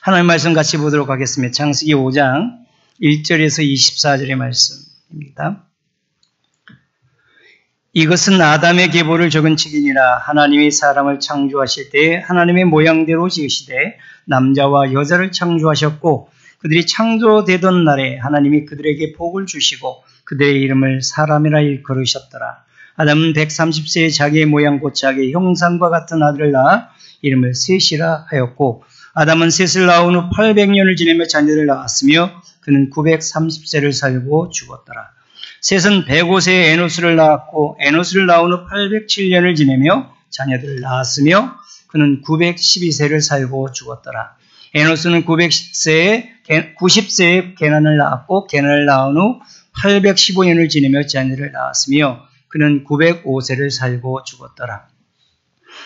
하나님 말씀 같이 보도록 하겠습니다. 창세기 5장 1절에서 24절의 말씀입니다. 이것은 아담의 계보를 적은 책이니라. 하나님이 사람을 창조하실 때에 하나님의 모양대로 지으시되 남자와 여자를 창조하셨고 그들이 창조되던 날에 하나님이 그들에게 복을 주시고 그들의 이름을 사람이라 일컬으셨더라. 아담은 130세에 자기의 모양 곧 자기의 형상과 같은 아들을 낳아 이름을 셋이라 하였고 아담은 셋을 낳은 후 800년을 지내며 자녀를 낳았으며 그는 930세를 살고 죽었더라. 셋은 105세에 에노스를 낳았고 에노스를 낳은 후 807년을 지내며 자녀들을 낳았으며 그는 912세를 살고 죽었더라. 에노스는 90세에 게난을 낳았고 게난을 낳은 후 815년을 지내며 자녀를 낳았으며 그는 905세를 살고 죽었더라.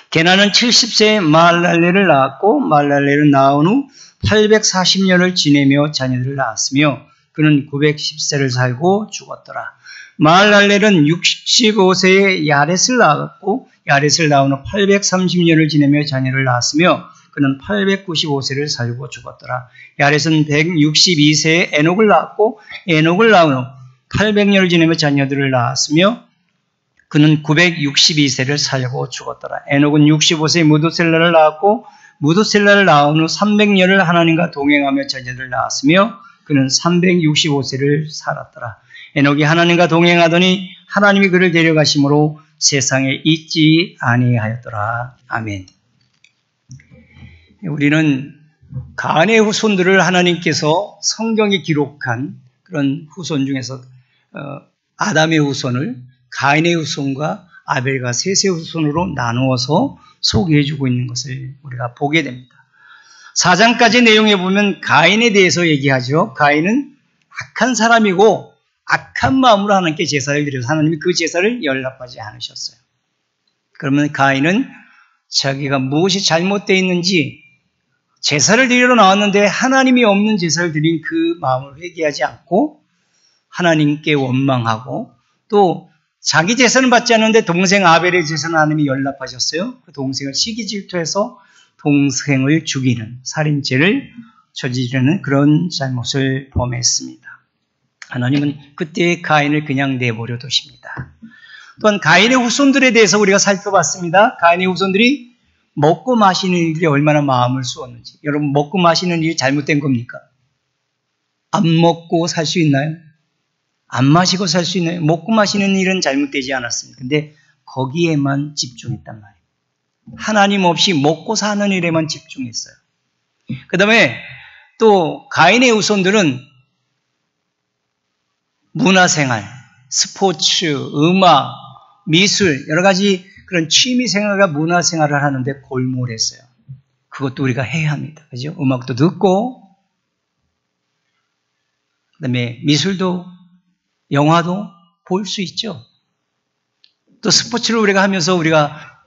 게난은 70세에 마할랄레를 낳았고 마할랄레를 낳은 후 840년을 지내며 자녀들을 낳았으며 그는 910세를 살고 죽었더라. 마할랄렐은 65세에 야렛을 낳았고 야렛을 낳은 후 830년을 지내며 자녀를 낳았으며 그는 895세를 살고 죽었더라. 야렛은 162세에 에녹을 낳았고 에녹을 낳은 후 800년을 지내며 자녀들을 낳았으며 그는 962세를 살고 죽었더라. 에녹은 65세에 무두셀라를 낳았고 무두셀라를 낳은 후 300년을 하나님과 동행하며 자녀들을 낳았으며 그는 365세를 살았더라. 에녹이 하나님과 동행하더니 하나님이 그를 데려가심으로 세상에 있지 아니하였더라. 아멘. 우리는 가인의 후손들을 하나님께서 성경에 기록한 그런 후손 중에서 아담의 후손을 가인의 후손과 아벨과 셋의 후손으로 나누어서 소개해주고 있는 것을 우리가 보게 됩니다. 4장까지 내용에 보면 가인에 대해서 얘기하죠. 가인은 악한 사람이고 악한 마음으로 하나님께 제사를 드려서 하나님이 그 제사를 연락하지 않으셨어요. 그러면 가인은 자기가 무엇이 잘못되어 있는지 제사를 드리러 나왔는데 하나님이 없는 제사를 드린 그 마음을 회개하지 않고 하나님께 원망하고 또 자기 제사는 받지 않는데 동생 아벨의 제사는 하나님이 연락하셨어요. 그 동생을 시기 질투해서 동생을 죽이는 살인죄를 저지르는 그런 잘못을 범했습니다. 하나님은 그때 가인을 그냥 내버려 두십니다. 또한 가인의 후손들에 대해서 우리가 살펴봤습니다. 가인의 후손들이 먹고 마시는 일이 얼마나 마음을 쑤었는지. 여러분 먹고 마시는 일이 잘못된 겁니까? 안 먹고 살 수 있나요? 안 마시고 살 수 있나요? 먹고 마시는 일은 잘못되지 않았습니다. 근데 거기에만 집중했단 말이에요. 하나님 없이 먹고 사는 일에만 집중했어요. 그 다음에 또 가인의 후손들은 문화생활, 스포츠, 음악, 미술 여러 가지 그런 취미생활과 문화생활을 하는데 골몰했어요. 그것도 우리가 해야 합니다. 그죠? 음악도 듣고 그 다음에 미술도 영화도 볼 수 있죠. 또 스포츠를 우리가 하면서 우리가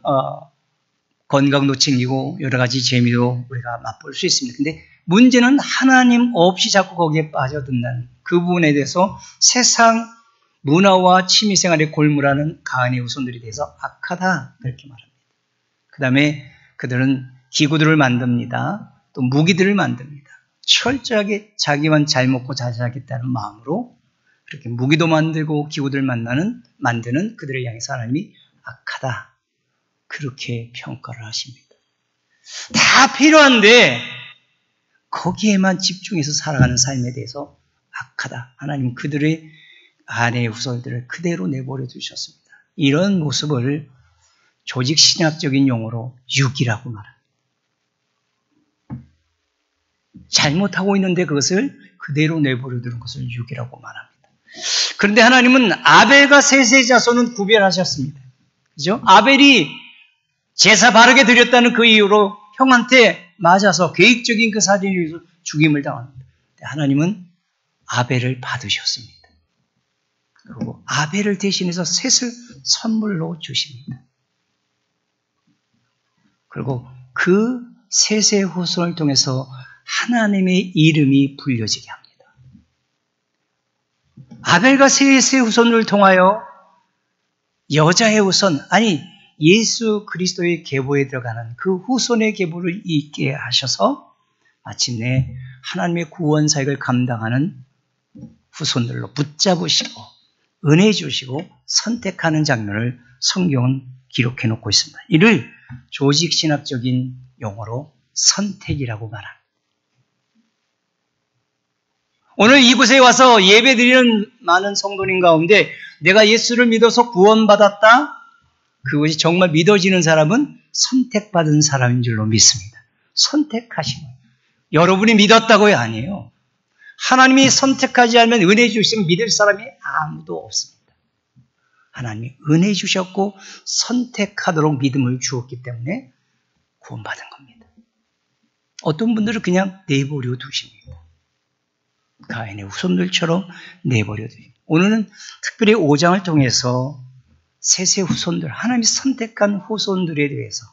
건강도 챙기고 여러 가지 재미도 우리가 맛볼 수 있습니다. 근데 문제는 하나님 없이 자꾸 거기에 빠져든다는 그 부분에 대해서 세상 문화와 취미생활에 골몰하는 가인의 후손들에 대해서 악하다 그렇게 말합니다. 그 다음에 그들은 기구들을 만듭니다. 또 무기들을 만듭니다. 철저하게 자기만 잘 먹고 잘 살겠다는 마음으로 그렇게 무기도 만들고 기구들을 만드는 그들을 향해서 하나님이 악하다 그렇게 평가를 하십니다. 다 필요한데 거기에만 집중해서 살아가는 삶에 대해서 악하다. 하나님 그들의 아내의 후손들을 그대로 내버려 두셨습니다. 이런 모습을 조직신학적인 용어로 육이라고 말합니다. 잘못하고 있는데 그것을 그대로 내버려 두는 것을 육이라고 말합니다. 그런데 하나님은 아벨과 셋의 자손은 구별하셨습니다. 그죠? 아벨이 제사 바르게 드렸다는 그 이유로 형한테 맞아서 계획적인 그 살인에 의해서 죽임을 당합니다. 하나님은 아벨을 받으셨습니다. 그리고 아벨을 대신해서 셋을 선물로 주십니다. 그리고 그 셋의 후손을 통해서 하나님의 이름이 불려지게 합니다. 아벨과 셋의 후손을 통하여 여자의 후손, 아니 예수 그리스도의 계보에 들어가는 그 후손의 계보를 있게 하셔서 마침내 하나님의 구원 사역을 감당하는 후손들로 붙잡으시고 은혜 주시고 선택하는 장면을 성경은 기록해 놓고 있습니다. 이를 조직신학적인 용어로 선택이라고 말합니다. 오늘 이곳에 와서 예배드리는 많은 성도님 가운데 내가 예수를 믿어서 구원받았다? 그것이 정말 믿어지는 사람은 선택받은 사람인 줄로 믿습니다. 선택하신 거예요. 여러분이 믿었다고요? 아니에요. 하나님이 선택하지 않으면 은혜 주시면 믿을 사람이 아무도 없습니다. 하나님이 은혜 주셨고 선택하도록 믿음을 주었기 때문에 구원받은 겁니다. 어떤 분들은 그냥 내버려 두십니다. 가인의 후손들처럼 내버려 두십니다. 오늘은 특별히 5장을 통해서 셋의 후손들, 하나님이 선택한 후손들에 대해서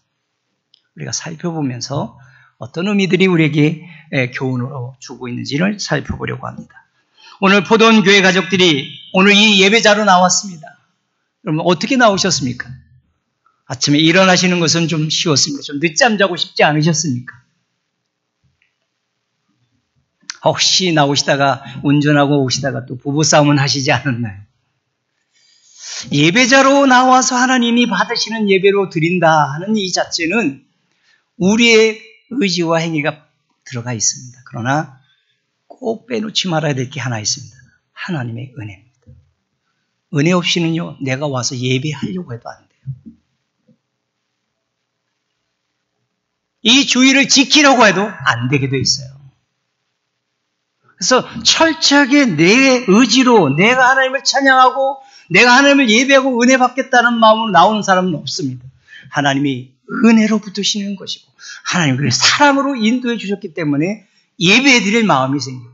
우리가 살펴보면서 어떤 의미들이 우리에게 교훈으로 주고 있는지를 살펴보려고 합니다. 오늘 포도원 교회 가족들이 오늘 이 예배자로 나왔습니다. 그러면 어떻게 나오셨습니까? 아침에 일어나시는 것은 좀 쉬웠습니까? 좀 늦잠 자고 싶지 않으셨습니까? 혹시 나오시다가 운전하고 오시다가 또 부부싸움은 하시지 않았나요? 예배자로 나와서 하나님이 받으시는 예배로 드린다 하는 이 자체는 우리의 의지와 행위가 들어가 있습니다. 그러나 꼭 빼놓지 말아야 될 게 하나 있습니다. 하나님의 은혜입니다. 은혜 없이는요, 내가 와서 예배하려고 해도 안 돼요. 이 주의를 지키려고 해도 안 되게 돼 있어요. 그래서 철저하게 내 의지로 내가 하나님을 찬양하고 내가 하나님을 예배하고 은혜 받겠다는 마음으로 나오는 사람은 없습니다. 하나님이 은혜로 붙으시는 것이고 하나님 그를 사랑으로 인도해 주셨기 때문에 예배해 드릴 마음이 생기고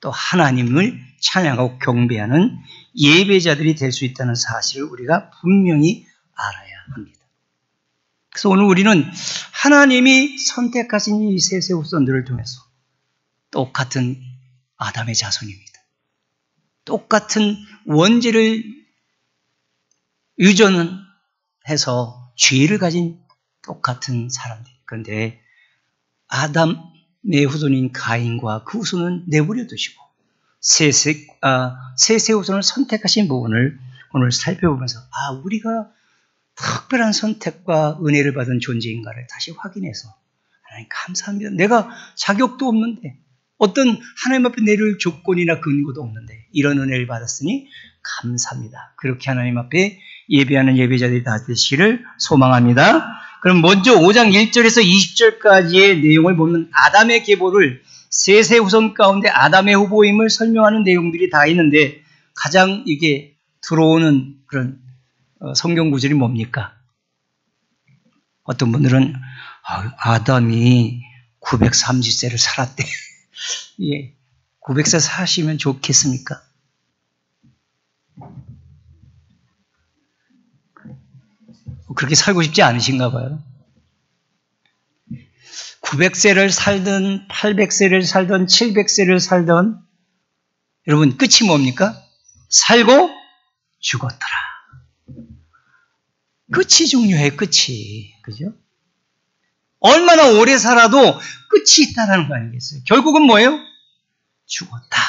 또 하나님을 찬양하고 경배하는 예배자들이 될 수 있다는 사실을 우리가 분명히 알아야 합니다. 그래서 오늘 우리는 하나님이 선택하신 이 셋의 후손들을 통해서 똑같은 아담의 자손입니다. 똑같은 원죄를 유전해서 죄를 가진 똑같은 사람들. 그런데 아담의 후손인 가인과 그 후손은 내버려 두시고 셋의 후손을 선택하신 부분을 오늘 살펴보면서 우리가 특별한 선택과 은혜를 받은 존재인가를 다시 확인해서 하나님 감사합니다. 내가 자격도 없는데 어떤 하나님 앞에 내릴 조건이나 근거도 없는데 이런 은혜를 받았으니 감사합니다. 그렇게 하나님 앞에 예배하는 예배자들이 다 되시기를 소망합니다. 그럼 먼저 5장 1절에서 20절까지의 내용을 보면 아담의 계보를 셋의 후손 가운데 아담의 후보임을 설명하는 내용들이 다 있는데 가장 이게 들어오는 그런 성경 구절이 뭡니까? 어떤 분들은 아담이 930세를 살았대. 예, 900세 사시면 좋겠습니까? 그렇게 살고 싶지 않으신가 봐요. 900세를 살든 800세를 살든 700세를 살든 여러분 끝이 뭡니까? 살고 죽었더라. 끝이 중요해. 끝이. 그죠? 얼마나 오래 살아도 끝이 있다는 거 아니겠어요? 결국은 뭐예요? 죽었다.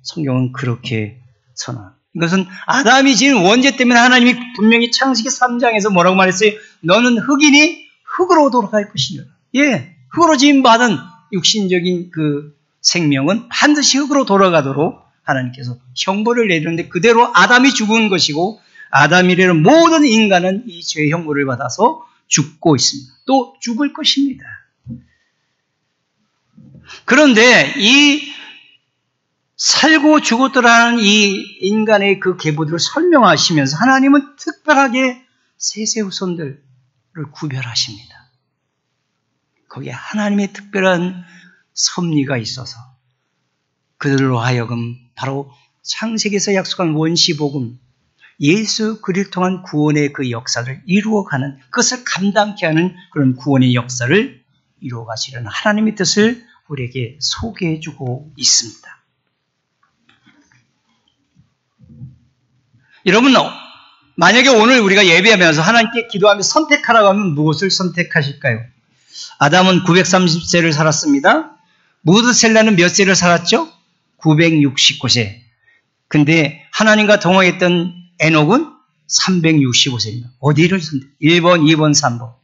성경은 그렇게 선언합니다. 이것은 아담이 지은 원죄 때문에 하나님이 분명히 창세기 3장에서 뭐라고 말했어요? 너는 흙이니 흙으로 돌아갈 것이냐. 예, 흙으로 지음받은 육신적인 그 생명은 반드시 흙으로 돌아가도록 하나님께서 형벌을 내리는데 그대로 아담이 죽은 것이고 아담이라는 모든 인간은 이 죄의 형벌을 받아서 죽고 있습니다. 또 죽을 것입니다. 그런데 이 살고 죽었더라는 이 인간의 그 계보들을 설명하시면서 하나님은 특별하게 셋의 후손들을 구별하십니다. 거기에 하나님의 특별한 섭리가 있어서 그들로 하여금 바로 창세기에서 약속한 원시복음 예수 그리스도를 통한 구원의 그 역사를 이루어가는 그것을 감당케 하는 그런 구원의 역사를 이루어가시려는 하나님의 뜻을 우리에게 소개해주고 있습니다. 여러분, 만약에 오늘 우리가 예배하면서 하나님께 기도하며 선택하라고 하면 무엇을 선택하실까요? 아담은 930세를 살았습니다. 무드셀라는 몇 세를 살았죠? 969세. 근데 하나님과 동행했던 에녹은 365세입니다. 어디를 선택? 1번, 2번, 3번.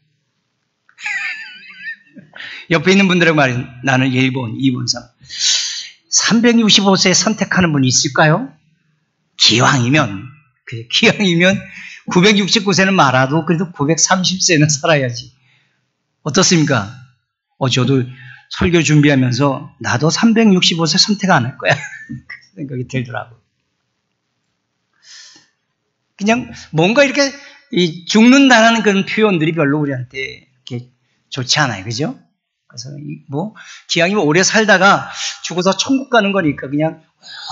옆에 있는 분들에게 말해요. 나는 1번, 2번, 3번. 365세 선택하는 분이 있을까요? 기왕이면 969세는 말아도 그래도 930세는 살아야지. 어떻습니까? 저도 설교 준비하면서 나도 365세 선택 안 할 거야. 그 생각이 들더라고요. 그냥 뭔가 이렇게 죽는다는 그런 표현들이 별로 우리한테 이렇게 좋지 않아요. 그죠? 그래서 기왕이면 오래 살다가 죽어서 천국 가는 거니까 그냥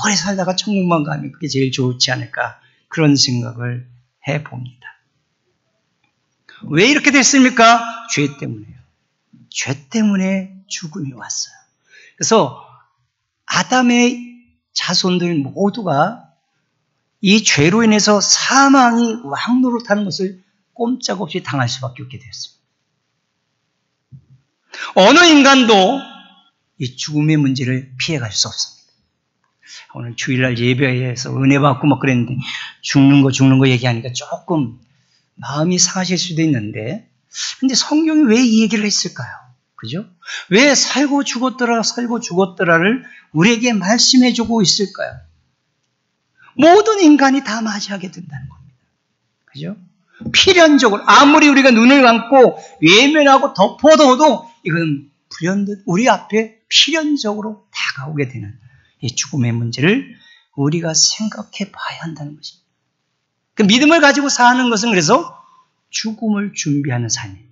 오래 살다가 천국만 가면 그게 제일 좋지 않을까. 그런 생각을 해봅니다. 왜 이렇게 됐습니까? 죄 때문에요. 죄 때문에 죽음이 왔어요. 그래서 아담의 자손들 모두가 이 죄로 인해서 사망이 왕노릇하는 것을 꼼짝없이 당할 수밖에 없게 되었습니다. 어느 인간도 이 죽음의 문제를 피해갈 수 없습니다. 오늘 주일날 예배에서 은혜 받고 막 그랬는데 죽는 거 얘기하니까 조금 마음이 상하실 수도 있는데, 근데 성경이 왜 이 얘기를 했을까요? 그죠? 왜 살고 죽었더라를 우리에게 말씀해주고 있을까요? 모든 인간이 다 맞이하게 된다는 겁니다. 그죠? 필연적으로 아무리 우리가 눈을 감고 외면하고 덮어둬도 이건 불현듯 우리 앞에 필연적으로 다가오게 되는 이 죽음의 문제를 우리가 생각해 봐야 한다는 것입니다. 그 믿음을 가지고 사는 것은 그래서 죽음을 준비하는 삶입니다.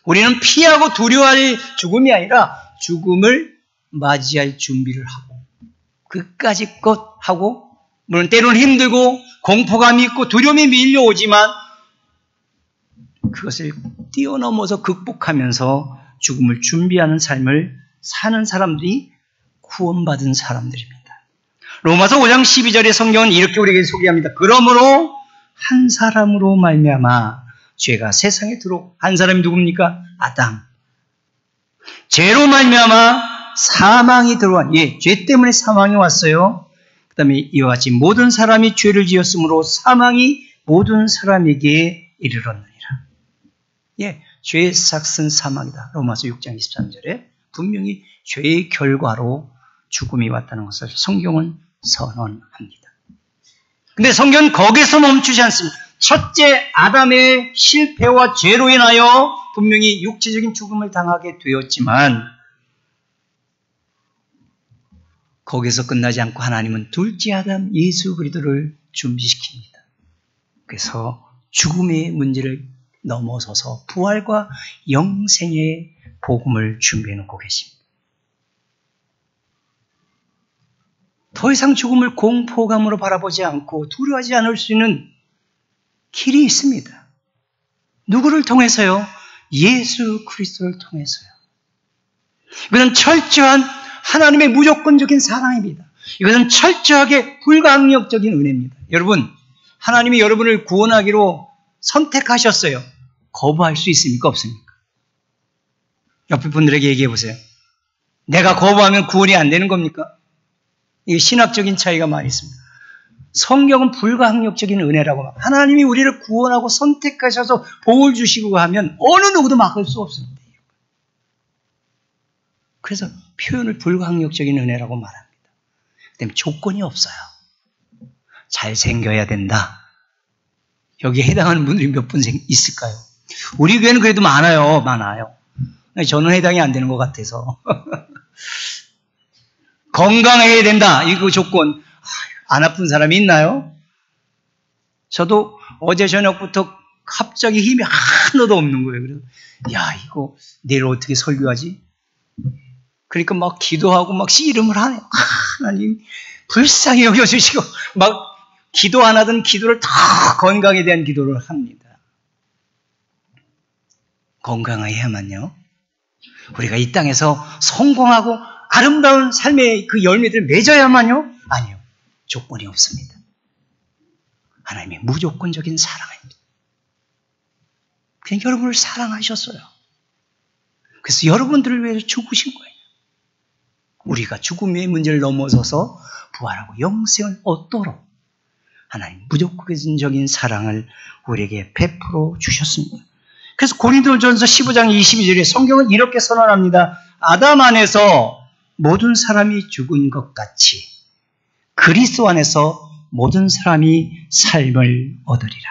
우리는 피하고 두려워할 죽음이 아니라 죽음을 맞이할 준비를 하고 그까짓 것 하고, 물론 때로는 힘들고 공포감이 있고 두려움이 밀려오지만 그것을 뛰어넘어서 극복하면서 죽음을 준비하는 삶을 사는 사람들이 구원받은 사람들입니다. 로마서 5장 12절의 성경은 이렇게 우리에게 소개합니다. 그러므로 한 사람으로 말미암아 죄가 세상에 들어오고, 한 사람이 누굽니까? 아담. 죄로 말미암아 사망이 들어온, 죄 때문에 사망이 왔어요. 그 다음에 이와 같이 모든 사람이 죄를 지었으므로 사망이 모든 사람에게 이르렀느니라. 죄의 삭은 사망이다. 로마서 6장 23절에 분명히 죄의 결과로 죽음이 왔다는 것을 성경은 선언합니다. 근데 성경은 거기서 멈추지 않습니다. 첫째 아담의 실패와 죄로 인하여 분명히 육체적인 죽음을 당하게 되었지만 거기서 끝나지 않고 하나님은 둘째 아담 예수 그리스도를 준비시킵니다. 그래서 죽음의 문제를 넘어서서 부활과 영생의 복음을 준비해 놓고 계십니다. 더 이상 죽음을 공포감으로 바라보지 않고 두려워하지 않을 수 있는 길이 있습니다. 누구를 통해서요? 예수 그리스도를 통해서요. 이것은 철저한 하나님의 무조건적인 사랑입니다. 이것은 철저하게 불가항력적인 은혜입니다. 여러분, 하나님이 여러분을 구원하기로 선택하셨어요. 거부할 수 있습니까? 없습니까? 옆에 분들에게 얘기해 보세요. 내가 거부하면 구원이 안 되는 겁니까? 이게 신학적인 차이가 많이 있습니다. 성경은 불가항력적인 은혜라고 말. 하나님이 우리를 구원하고 선택하셔서 복을 주시고 하면 어느 누구도 막을 수 없습니다. 그래서 표현을 불가항력적인 은혜라고 말합니다. 그다음에 조건이 없어요. 잘생겨야 된다. 여기에 해당하는 분들이 몇 분 있을까요? 우리 교회는 그래도 많아요. 저는 해당이 안 되는 것 같아서. 건강해야 된다. 이거 조건. 안 아픈 사람이 있나요? 저도 어제 저녁부터 갑자기 힘이 하나도 없는 거예요. 그래서 이거 내일 어떻게 설교하지? 그러니까 막 기도하고 막 씨름을 하네. 하나님 불쌍히 여겨주시고 막 기도 안 하던 기도를 다 건강에 대한 기도를 합니다. 건강해야만요. 우리가 이 땅에서 성공하고 아름다운 삶의 그 열매들을 맺어야만요. 아니요. 조건이 없습니다. 하나님의 무조건적인 사랑입니다. 그냥 여러분을 사랑하셨어요. 그래서 여러분들을 위해서 죽으신 거예요. 우리가 죽음의 문제를 넘어서서 부활하고 영생을 얻도록 하나님 무조건적인 사랑을 우리에게 베풀어 주셨습니다. 그래서 고린도전서 15장 22절에 성경은 이렇게 선언합니다. 아담 안에서 모든 사람이 죽은 것 같이 그리스도 안에서 모든 사람이 삶을 얻으리라.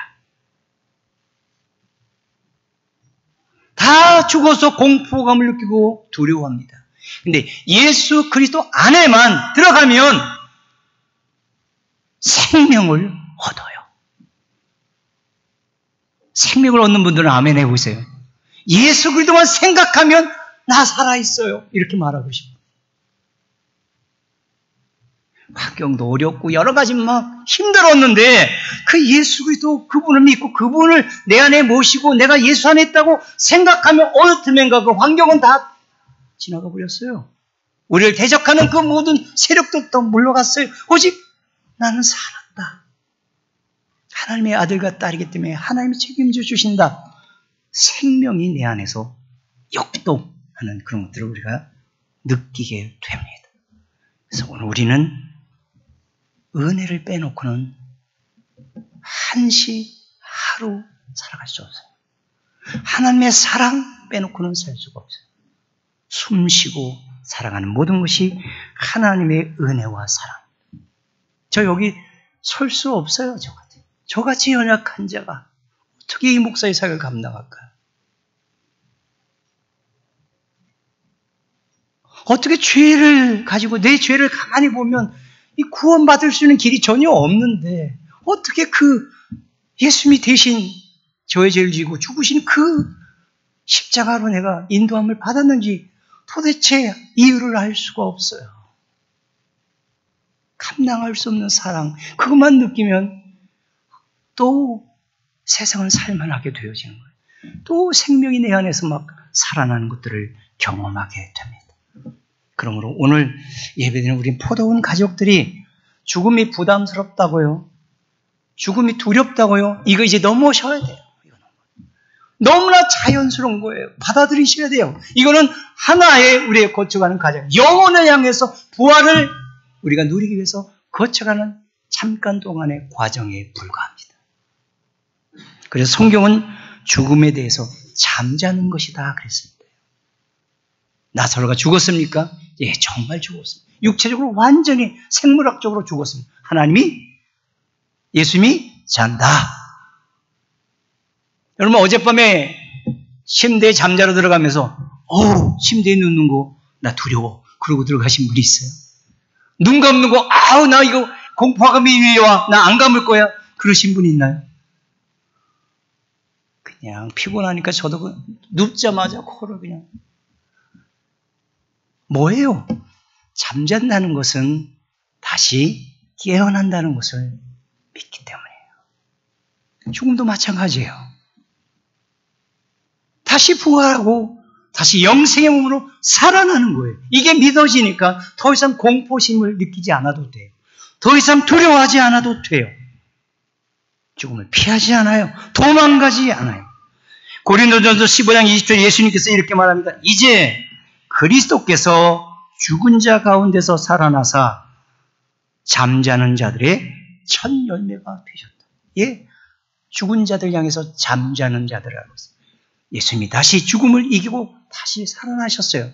다 죽어서 공포감을 느끼고 두려워합니다. 근데 예수 그리스도 안에만 들어가면 생명을 얻어요. 생명을 얻는 분들은 아멘 해보세요. 예수 그리스도만 생각하면 나 살아있어요. 이렇게 말하고 싶어요. 환경도 어렵고 여러 가지 막 힘들었는데 그 예수 그리스도 그분을 믿고 그분을 내 안에 모시고 내가 예수 안에 있다고 생각하면 어느 틈엔가 그 환경은 다 지나가 버렸어요. 우리를 대적하는 그 모든 세력도 또 물러갔어요. 오직 나는 살았다. 하나님의 아들과 딸이기 때문에 하나님이 책임져 주신다. 생명이 내 안에서 역동하는 그런 것들을 우리가 느끼게 됩니다. 그래서 오늘 우리는 은혜를 빼놓고는 한시 하루 살아갈 수 없어요. 하나님의 사랑 빼놓고는 살 수가 없어요. 숨 쉬고 살아가는 모든 것이 하나님의 은혜와 사랑. 저 여기 설 수 없어요. 저같이 연약한 자가 어떻게 이 목사의 사역을 감당할까요? 어떻게 죄를 가지고 내 죄를 가만히 보면 이 구원받을 수 있는 길이 전혀 없는데 어떻게 그 예수님이 대신 저의 죄를 지고 죽으신 그 십자가로 내가 인도함을 받았는지 도대체 이유를 알 수가 없어요. 감당할 수 없는 사랑, 그것만 느끼면 또 세상을 살만하게 되어지는 거예요. 또 생명이 내 안에서 막 살아나는 것들을 경험하게 됩니다. 그러므로 오늘 예배드리는 우리 포도원 가족들이 죽음이 부담스럽다고요? 죽음이 두렵다고요? 이거 이제 넘어셔야 돼요. 너무나 자연스러운 거예요. 받아들이셔야 돼요. 이거는 하나의 우리의 거쳐가는 과정, 영혼을 향해서 부활을 우리가 누리기 위해서 거쳐가는 잠깐 동안의 과정에 불과합니다. 그래서 성경은 죽음에 대해서 잠자는 것이다 그랬습니다. 나사로가 죽었습니까? 예, 정말 죽었습니다. 육체적으로 완전히 생물학적으로 죽었습니다. 예수님이 잔다. 여러분 어젯밤에 침대에 잠자러 들어가면서 침대에 눕는 거 나 두려워. 그러고 들어가신 분이 있어요. 눈 감는 거 나 이거 공포감이 위에 와. 나 안 감을 거야. 그러신 분이 있나요? 그냥 피곤하니까 저도 눕자마자 코를 그냥. 뭐예요? 잠잔다는 것은 다시 깨어난다는 것을 믿기 때문이에요. 죽음도 마찬가지예요. 다시 부활하고 다시 영생의 몸으로 살아나는 거예요. 이게 믿어지니까 더 이상 공포심을 느끼지 않아도 돼요. 더 이상 두려워하지 않아도 돼요. 죽음을 피하지 않아요. 도망가지 않아요. 고린도전서 15장 20절에 예수님께서 이렇게 말합니다. 이제 그리스도께서 죽은 자 가운데서 살아나사 잠자는 자들의 첫 열매가 되셨다. 예, 죽은 자들 향해서 잠자는 자들이라고 했어요. 예수님이 다시 죽음을 이기고 다시 살아나셨어요.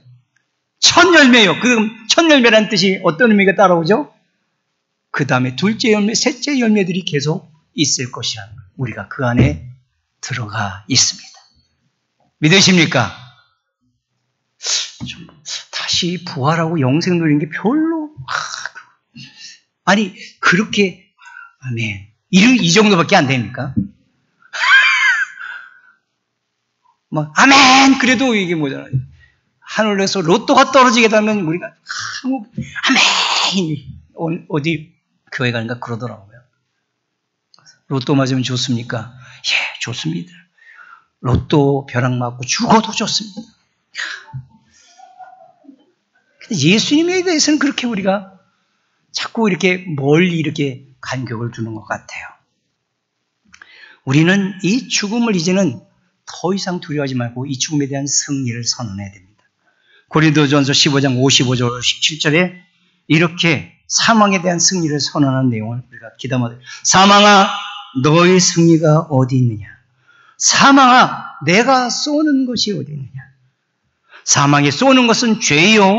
첫 열매요. 그 첫 열매라는 뜻이 어떤 의미가 따라오죠? 그 다음에 둘째 열매, 셋째 열매들이 계속 있을 것이라는 거예요. 우리가 그 안에 들어가 있습니다. 믿으십니까? 좀 다시 부활하고 영생 누리는 게 별로 아니 그렇게 아멘 이 정도밖에 안 됩니까? 막 아멘 그래도 이게 뭐잖아요. 하늘에서 로또가 떨어지게 되면 우리가 아멘 어디 교회 가니까 그러더라고요. 로또 맞으면 좋습니까? 예, 좋습니다. 로또 벼락 맞고 죽어도 좋습니다. 근데 예수님에 대해서는 그렇게 우리가 자꾸 이렇게 멀리 이렇게 간격을 두는 것 같아요. 우리는 이 죽음을 이제는 더 이상 두려워하지 말고 이 죽음에 대한 승리를 선언해야 됩니다. 고린도전서 15장 55절 17절에 이렇게 사망에 대한 승리를 선언한 내용을 우리가 기담아야 돼요. 사망아 너의 승리가 어디 있느냐? 사망아 내가 쏘는 것이 어디 있느냐? 사망에 쏘는 것은 죄요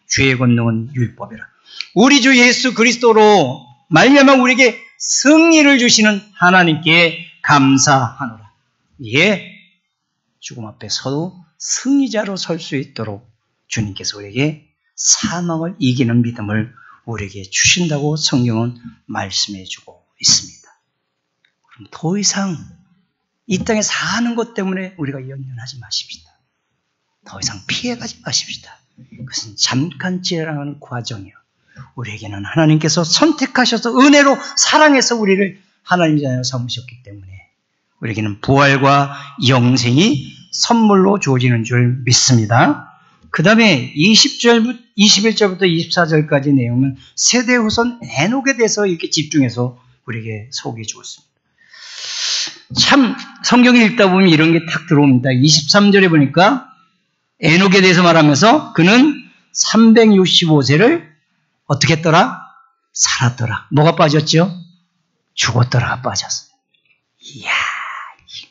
죄의 권능은 율법이라. 우리 주 예수 그리스도로 말미암아 우리에게 승리를 주시는 하나님께 감사하노라. 예, 죽음 앞에 서도 승리자로 설 수 있도록 주님께서 우리에게 사망을 이기는 믿음을 우리에게 주신다고 성경은 말씀해 주고 있습니다. 그럼 더 이상 이 땅에 사는 것 때문에 우리가 연연하지 마십시다. 더 이상 피해가지 마십시다. 그것은 잠깐 지나가는 과정이요. 우리에게는 하나님께서 선택하셔서 은혜로 사랑해서 우리를 하나님 자녀로 삼으셨기 때문에 우리에게는 부활과 영생이 선물로 주어지는 줄 믿습니다. 그 다음에 21절부터 24절까지 내용은 세대 후손 에녹에 대해서 이렇게 집중해서 우리에게 소개해 주었습니다. 참 성경을 읽다 보면 이런 게 탁 들어옵니다. 23절에 보니까 에녹에 대해서 말하면서 그는 365세를 어떻게 했더라? 살았더라. 뭐가 빠졌죠? 죽었더라가 빠졌어요. 이야,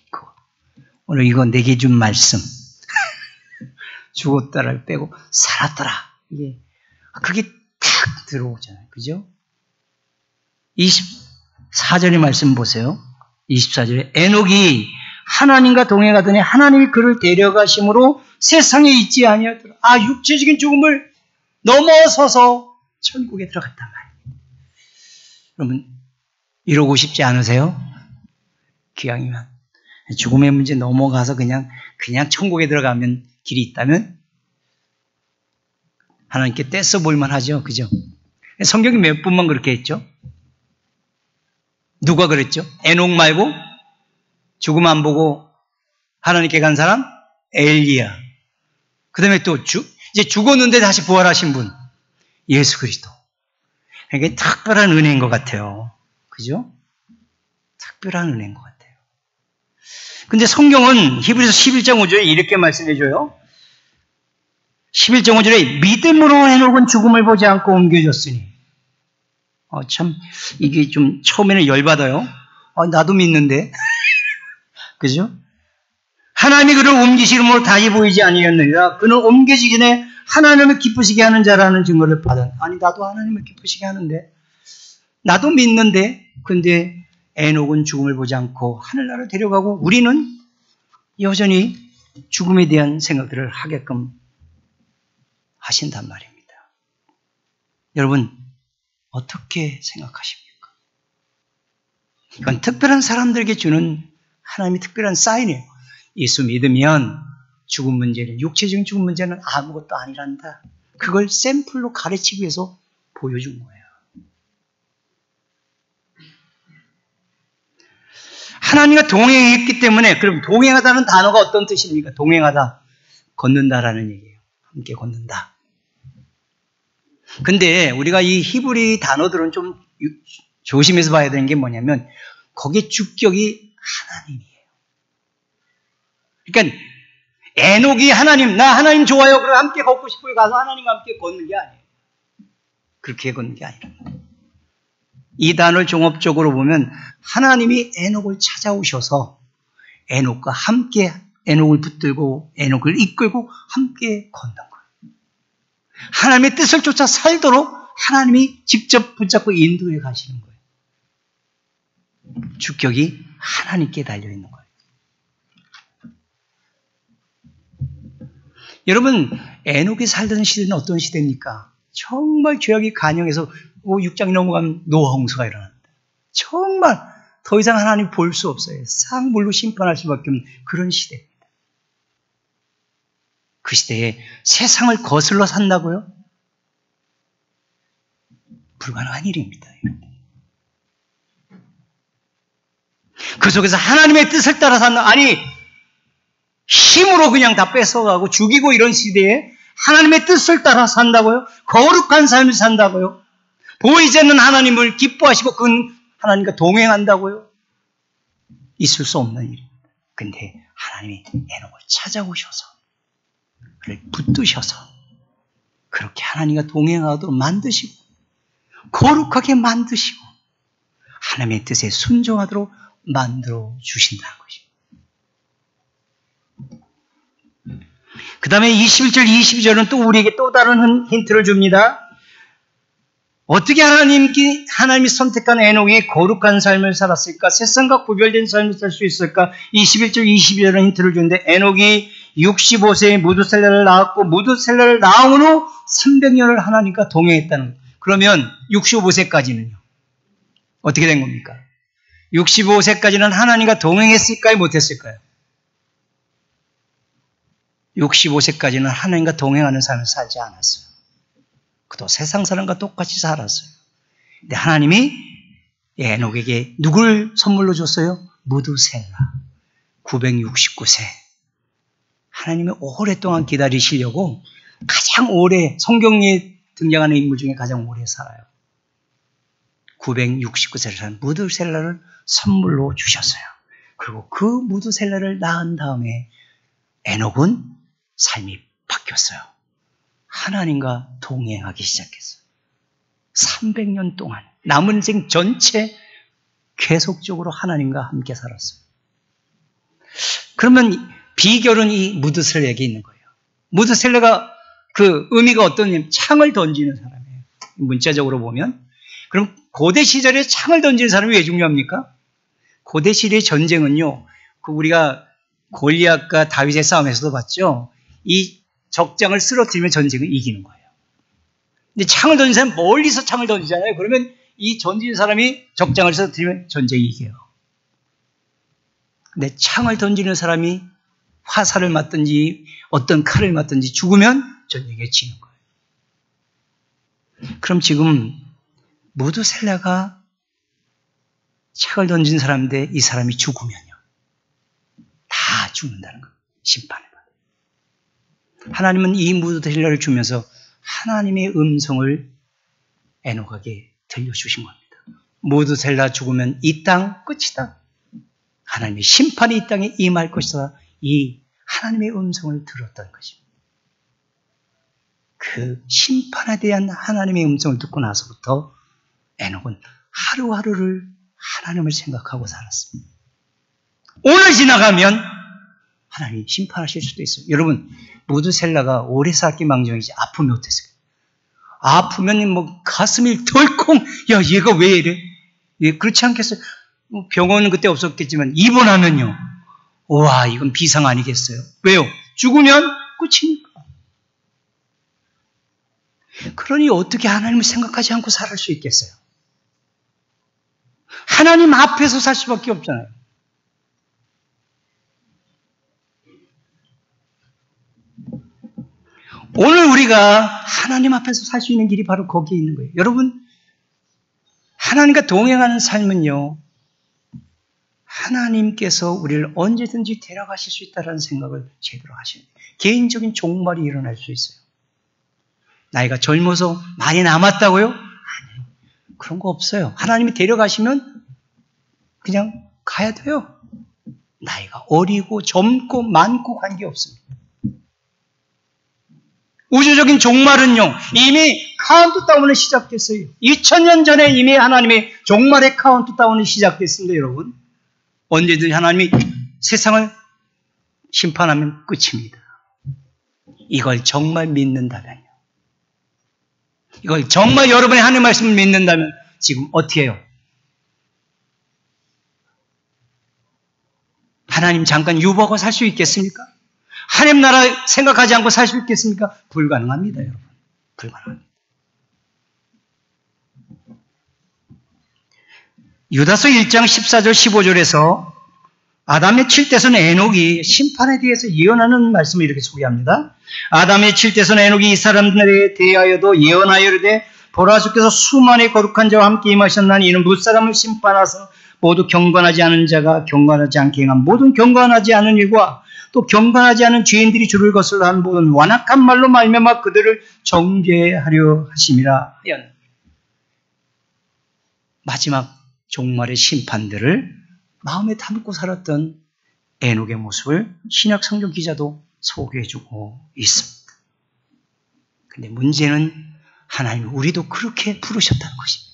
이거 오늘 이거 내게 준 말씀. 죽었더라를 빼고 살았더라. 이게 그게 탁 들어오잖아요. 그죠? 24절의 말씀 보세요. 24절에 에녹이 하나님과 동행하더니 하나님이 그를 데려가심으로 세상에 있지 아니하더라. 아, 육체적인 죽음을 넘어서서 천국에 들어갔단 말이에요. 여러분 이러고 싶지 않으세요? 기왕이면 죽음의 문제 넘어가서 그냥 천국에 들어가면 길이 있다면 하나님께 떼써 볼만 하죠. 그죠? 성경이 몇 분만 그렇게 했죠? 누가 그랬죠? 에녹 말고 죽음 안 보고 하나님께 간 사람? 엘리야. 그 다음에 또 이제 죽었는데 다시 부활하신 분. 예수 그리스도. 이게 특별한 은혜인 것 같아요. 그죠? 특별한 은혜인 것 같아요. 근데 성경은 히브리서 11장 5절에 이렇게 말씀해줘요. 11장 5절에 믿음으로 에녹은 죽음을 보지 않고 옮겨졌으니. 참 이게 좀 처음에는 열받아요. 나도 믿는데. 그죠? 하나님이 그를 옮기시므로 다시 보이지 아니었느니라. 그는 옮겨지기 전에 하나님을 기쁘시게 하는 자라는 증거를 받은. 아니 나도 하나님을 기쁘시게 하는데. 나도 믿는데. 근데 에녹은 죽음을 보지 않고 하늘나라를 데려가고 우리는 여전히 죽음에 대한 생각들을 하게끔 하신단 말입니다. 여러분 어떻게 생각하십니까? 이건 특별한 사람들에게 주는 하나님의 특별한 사인이에요. 예수 믿으면 죽음 문제는 육체적인 죽음 문제는 아무것도 아니란다. 그걸 샘플로 가르치기 위해서 보여준 거예요. 하나님과 동행했기 때문에 그럼 동행하다는 단어가 어떤 뜻입니까? 동행하다, 걷는다라는 얘기예요. 함께 걷는다. 근데 우리가 이 히브리 단어들은 좀 조심해서 봐야 되는 게 뭐냐면 거기에 주격이 하나님이에요. 그러니까 에녹이 하나님, 나 하나님 좋아요. 그럼 함께 걷고 싶어요. 가서 하나님과 함께 걷는 게 아니에요. 그렇게 걷는 게 아니라. 이 단어를 종합적으로 보면 하나님이 에녹을 찾아오셔서 에녹과 함께 에녹을 붙들고 에녹을 이끌고 함께 걷는 거예요. 하나님의 뜻을 쫓아 살도록 하나님이 직접 붙잡고 인도해 가시는 거예요. 주격이 하나님께 달려있는 거예요. 여러분 에녹이 살던 시대는 어떤 시대입니까? 정말 죄악이 간영해서 6장이 넘어가면 노아 홍수가 일어납니다. 정말 더 이상 하나님 볼 수 없어요. 쌍물로 심판할 수밖에 없는 그런 시대입니다. 그 시대에 세상을 거슬러 산다고요? 불가능한 일입니다. 그 속에서 하나님의 뜻을 따라 산다. 아니 힘으로 그냥 다 뺏어가고 죽이고 이런 시대에 하나님의 뜻을 따라 산다고요? 거룩한 삶을 산다고요? 보이지 않는 하나님을 기뻐하시고 그 하나님과 동행한다고요? 있을 수 없는 일입니다. 근데 하나님이 에녹을 찾아오셔서 그를 붙드셔서 그렇게 하나님과 동행하도록 만드시고 거룩하게 만드시고 하나님의 뜻에 순종하도록 만들어 주신다는 것입니다. 그 다음에 21절, 22절은 또 우리에게 또 다른 힌트를 줍니다. 어떻게 하나님이 선택한 에녹이 거룩한 삶을 살았을까? 세상과 구별된 삶을 살 수 있을까? 21절, 22절은 힌트를 주는데 에녹이 65세에 무드셀라를 낳았고 무드셀라를 낳은 후 300년을 하나님과 동행했다는 거예요. 그러면 65세까지는요. 어떻게 된 겁니까? 65세까지는 하나님과 동행했을까요? 못했을까요? 65세까지는 하나님과 동행하는 삶을 살지 않았어요. 그도 세상 사람과 똑같이 살았어요. 근데 하나님이 에녹에게 누굴 선물로 줬어요? 무드셀라. 969세. 하나님이 오랫동안 기다리시려고 가장 오래 성경에 등장하는 인물 중에 가장 오래 살아요. 969세를 산 무드셀라를 선물로 주셨어요. 그리고 그 무드셀라를 낳은 다음에 에녹은 삶이 바뀌었어요. 하나님과 동행하기 시작했어요. 300년 동안 남은 인생 전체 계속적으로 하나님과 함께 살았어요. 그러면 비결은 이 무드셀라에게 있는 거예요. 무드셀라가 그 의미가 어떠냐면 창을 던지는 사람이에요. 문자적으로 보면. 그럼 고대 시절에 창을 던지는 사람이 왜 중요합니까? 고대 시대의 전쟁은요. 그 우리가 골리앗과 다윗의 싸움에서도 봤죠. 이 적장을 쓰러뜨리면 전쟁을 이기는 거예요. 근데 창을 던지는 사람은 멀리서 창을 던지잖아요. 그러면 이 던지는 사람이 적장을 쓰러뜨리면 전쟁이 이겨요. 근데 창을 던지는 사람이 화살을 맞든지 어떤 칼을 맞든지 죽으면 전쟁에 지는 거예요. 그럼 지금 무드셀라가 창을 던진 사람인데 이 사람이 죽으면요. 다 죽는다는 거예요. 심판을 받아요. 하나님은 이 무드셀라를 주면서 하나님의 음성을 에녹에게 들려주신 겁니다. 무드셀라 죽으면 이 땅 끝이다. 하나님의 심판이 이 땅에 임할 것이다. 이 하나님의 음성을 들었던 것입니다. 그 심판에 대한 하나님의 음성을 듣고 나서부터 에녹은 하루하루를 하나님을 생각하고 살았습니다. 오늘 지나가면 하나님이 심판하실 수도 있어요. 여러분, 무드셀라가 오래 살기 망정이지 아프면 어땠을까요? 아프면 뭐 가슴이 덜컹, 야 얘가 왜 이래? 예, 그렇지 않겠어요? 병원은 그때 없었겠지만 입원하면요. 와, 이건 비상 아니겠어요? 왜요? 죽으면 끝이니까. 그러니 어떻게 하나님을 생각하지 않고 살 수 있겠어요? 하나님 앞에서 살 수밖에 없잖아요. 오늘 우리가 하나님 앞에서 살 수 있는 길이 바로 거기에 있는 거예요. 여러분, 하나님과 동행하는 삶은요, 하나님께서 우리를 언제든지 데려가실 수 있다는 생각을 제대로 하셔야 돼요. 개인적인 종말이 일어날 수 있어요. 나이가 젊어서 많이 남았다고요? 아니요. 그런 거 없어요. 하나님이 데려가시면 그냥 가야 돼요. 나이가 어리고 젊고 많고 관계없습니다. 우주적인 종말은요, 이미 카운트다운이 시작됐어요. 2000년 전에 이미 하나님의 종말의 카운트다운이 시작됐습니다, 여러분. 언제든지 하나님이 세상을 심판하면 끝입니다. 이걸 정말 믿는다면요. 이걸 정말 여러분의 하나님의 말씀을 믿는다면 지금 어떻게 해요? 하나님 잠깐 유보하고 살 수 있겠습니까? 하나님 나라 생각하지 않고 살 수 있겠습니까? 불가능합니다, 여러분. 불가능합니다. 유다서 1장 14절 15절에서 아담의 칠대손 에녹이 심판에 대해서 예언하는 말씀을 이렇게 소개합니다. 아담의 칠대손 에녹이 이 사람들에 대하여도 예언하여 이르되 보라 주께서 수만의 거룩한 자와 함께 임하셨나니 이는 무사람을 심판하사 모두 경건하지 않은 자가 경건하지 않게 행한 모든 경건하지 않은 일과 또 경건하지 않은 죄인들이 주를 거슬러 한 모든 완악한 말로 말미암아 그들을 정죄하려 하심이라 하연. 마지막 종말의 심판들을 마음에 담고 살았던 에녹의 모습을 신약 성경 기자도 소개해주고 있습니다. 근데 문제는 하나님이 우리도 그렇게 부르셨다는 것입니다.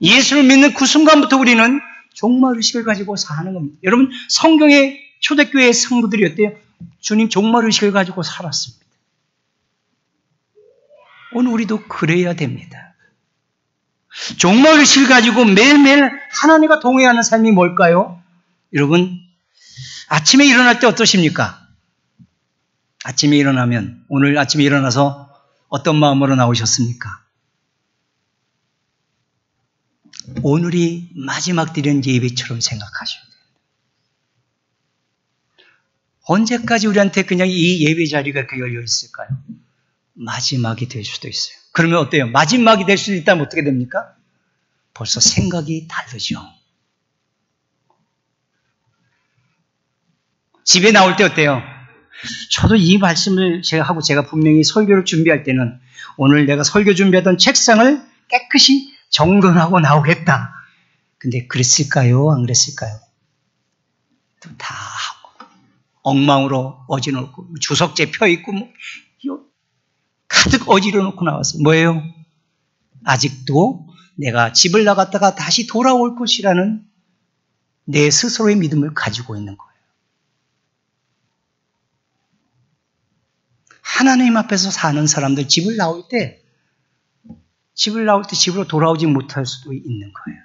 예수를 믿는 그 순간부터 우리는 종말의식을 가지고 사는 겁니다. 여러분, 성경의 초대교회의 성도들이 어때요? 주님 종말의식을 가지고 살았습니다. 오늘 우리도 그래야 됩니다. 종말의식을 가지고 매일매일 하나님과 동행하는 삶이 뭘까요? 여러분, 아침에 일어날 때 어떠십니까? 아침에 일어나면, 오늘 아침에 일어나서 어떤 마음으로 나오셨습니까? 오늘이 마지막 드리는 예배처럼 생각하셔야 돼요. 언제까지 우리한테 그냥 이 예배 자리가 이렇게 열려 있을까요? 마지막이 될 수도 있어요. 그러면 어때요? 마지막이 될 수도 있다면 어떻게 됩니까? 벌써 생각이 다르죠. 집에 나올 때 어때요? 저도 이 말씀을 제가 분명히 설교를 준비할 때는 오늘 내가 설교 준비하던 책상을 깨끗이 정돈하고 나오겠다. 근데 그랬을까요? 안 그랬을까요? 또 다 엉망으로 어지놓고 주석재 펴있고 가득 어지러 놓고 나왔어요. 뭐예요? 아직도 내가 집을 나갔다가 다시 돌아올 것이라는 내 스스로의 믿음을 가지고 있는 거예요. 하나님 앞에서 사는 사람들 집을 나올 때 집으로 돌아오지 못할 수도 있는 거예요.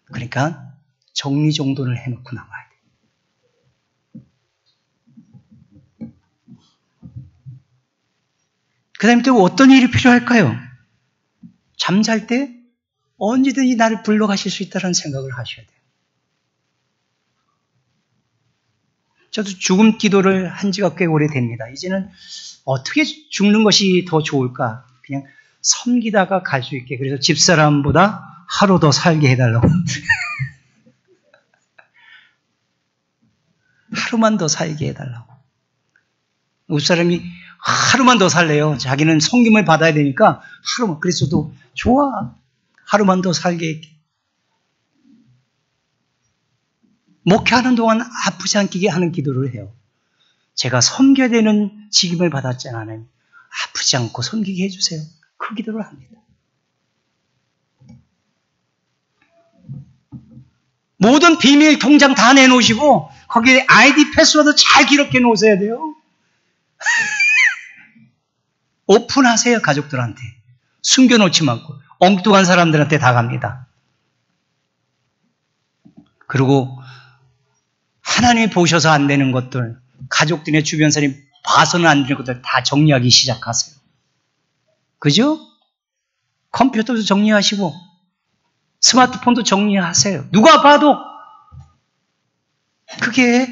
그러니까 정리정돈을 해놓고 나와야 돼요. 그 다음에 또 어떤 일이 필요할까요? 잠잘 때 언제든지 나를 불러가실 수 있다는 생각을 하셔야 돼요. 저도 죽음 기도를 한 지가 꽤 오래됩니다. 이제는 어떻게 죽는 것이 더 좋을까? 그냥 섬기다가 갈 수 있게. 그래서 집사람보다 하루 더 살게 해달라고. 하루만 더 살게 해달라고. 집사람이 하루만 더 살래요. 자기는 섬김을 받아야 되니까 하루만. 그랬어도 좋아. 하루만 더 살게 할게. 목회하는 동안 아프지 않게 하는 기도를 해요. 제가 섬겨야 되는 직임을 받았잖아요. 아프지 않고 섬기게 해주세요. 그 기도를 합니다. 모든 비밀 통장 다 내놓으시고 거기에 아이디 패스워드 잘 기록해 놓으셔야 돼요. 오픈하세요. 가족들한테. 숨겨놓지 말고. 엉뚱한 사람들한테 다 갑니다. 그리고 하나님이 보셔서 안 되는 것들, 가족들의 주변 사람이 봐서는 안 되는 것들 다 정리하기 시작하세요. 그죠? 컴퓨터도 정리하시고 스마트폰도 정리하세요. 누가 봐도 그게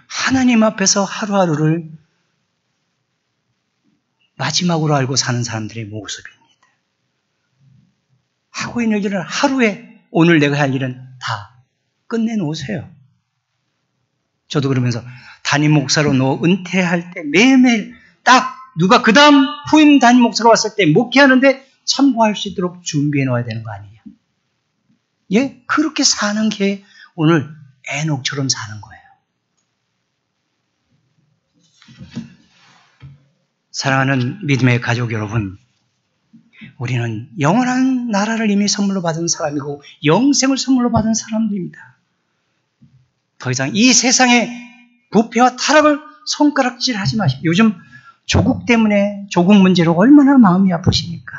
하나님 앞에서 하루하루를 마지막으로 알고 사는 사람들의 모습입니다. 하고 있는 일은 하루에 오늘 내가 할 일은 다 끝내놓으세요. 저도 그러면서 담임 목사로 은퇴할 때 매일매일 딱 누가 그 다음 후임 담임 목사로 왔을 때 목회하는데 참고할 수 있도록 준비해 놓아야 되는 거 아니에요? 예? 그렇게 사는 게 오늘 에녹처럼 사는 거예요. 사랑하는 믿음의 가족 여러분, 우리는 영원한 나라를 이미 선물로 받은 사람이고 영생을 선물로 받은 사람들입니다. 더 이상 이 세상의 부패와 타락을 손가락질하지 마십시오. 요즘 조국 때문에 조국 문제로 얼마나 마음이 아프십니까?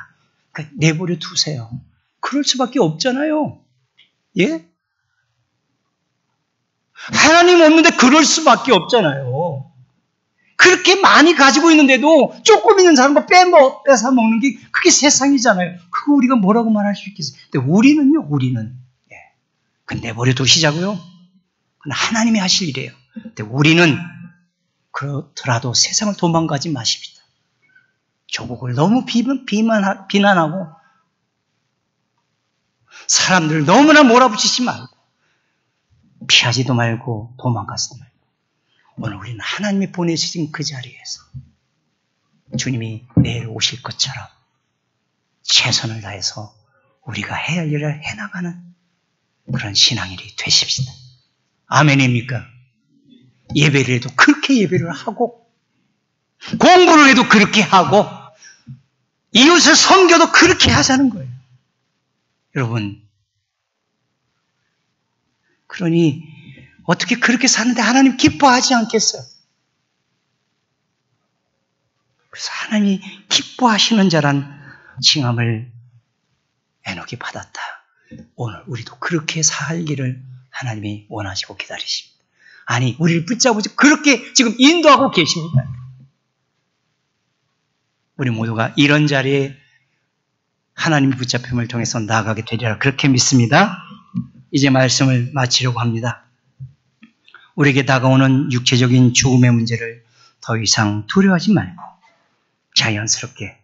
내버려 두세요. 그럴 수밖에 없잖아요. 예? 하나님 없는데 그럴 수밖에 없잖아요. 그렇게 많이 가지고 있는데도 조금 있는 사람과 뺏어 먹는 게 그게 세상이잖아요. 그거 우리가 뭐라고 말할 수 있겠어요? 근데 우리는 예. 그 내버려 두시자고요. 그건 하나님이 하실 일이에요. 근데 우리는 그렇더라도 세상을 도망가지 마십시다. 조국을 너무 비난하고 사람들 너무나 몰아붙이지 말고 피하지도 말고 도망가지도 말고 오늘 우리는 하나님이 보내주신 그 자리에서 주님이 내일 오실 것처럼 최선을 다해서 우리가 해야 할 일을 해나가는 그런 신앙인이 되십시다. 아멘입니까? 예배를 해도 그렇게 예배를 하고, 공부를 해도 그렇게 하고, 이웃을 섬겨도 그렇게 하자는 거예요. 여러분, 그러니 어떻게 그렇게 사는데 하나님 기뻐하지 않겠어요? 그래서 하나님이 기뻐하시는 자란 칭함을 에녹이 받았다. 오늘 우리도 그렇게 살기를 하나님이 원하시고 기다리십니다. 아니, 우리를 붙잡으시고 그렇게 지금 인도하고 계십니다. 우리 모두가 이런 자리에 하나님의 붙잡힘을 통해서 나아가게 되리라 그렇게 믿습니다. 이제 말씀을 마치려고 합니다. 우리에게 다가오는 육체적인 죽음의 문제를 더 이상 두려워하지 말고 자연스럽게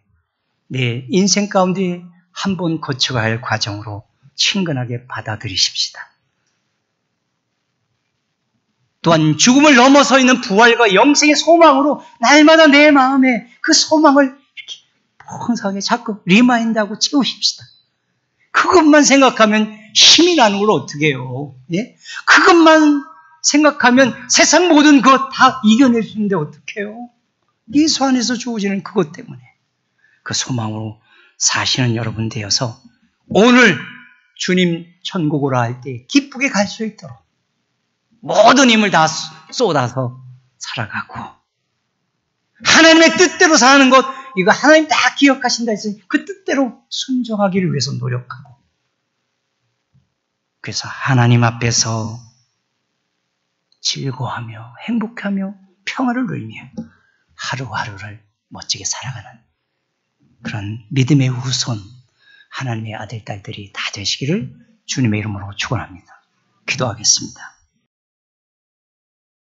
내 인생 가운데 한 번 거쳐가야 할 과정으로 친근하게 받아들이십시다. 또한 죽음을 넘어서 있는 부활과 영생의 소망으로 날마다 내 마음에 그 소망을 이렇게 풍성하게 자꾸 리마인드하고 채우십시다. 그것만 생각하면 힘이 나는 걸 어떻게 해요? 예? 그것만 생각하면 세상 모든 것 다 이겨낼 수 있는데 어떻게 해요? 예수 안에서 주어지는 그것 때문에 그 소망으로 사시는 여러분 되어서 오늘 주님 천국으로 할 때 기쁘게 갈 수 있도록 모든 힘을 다 쏟아서 살아가고 하나님의 뜻대로 사는 것, 이거 하나님 다 기억하신다 했으니 그 뜻대로 순종하기를 위해서 노력하고, 그래서 하나님 앞에서 즐거워하며 행복하며 평화를 누리며 하루하루를 멋지게 살아가는 그런 믿음의 후손 하나님의 아들, 딸들이 다 되시기를 주님의 이름으로 축원합니다. 기도하겠습니다.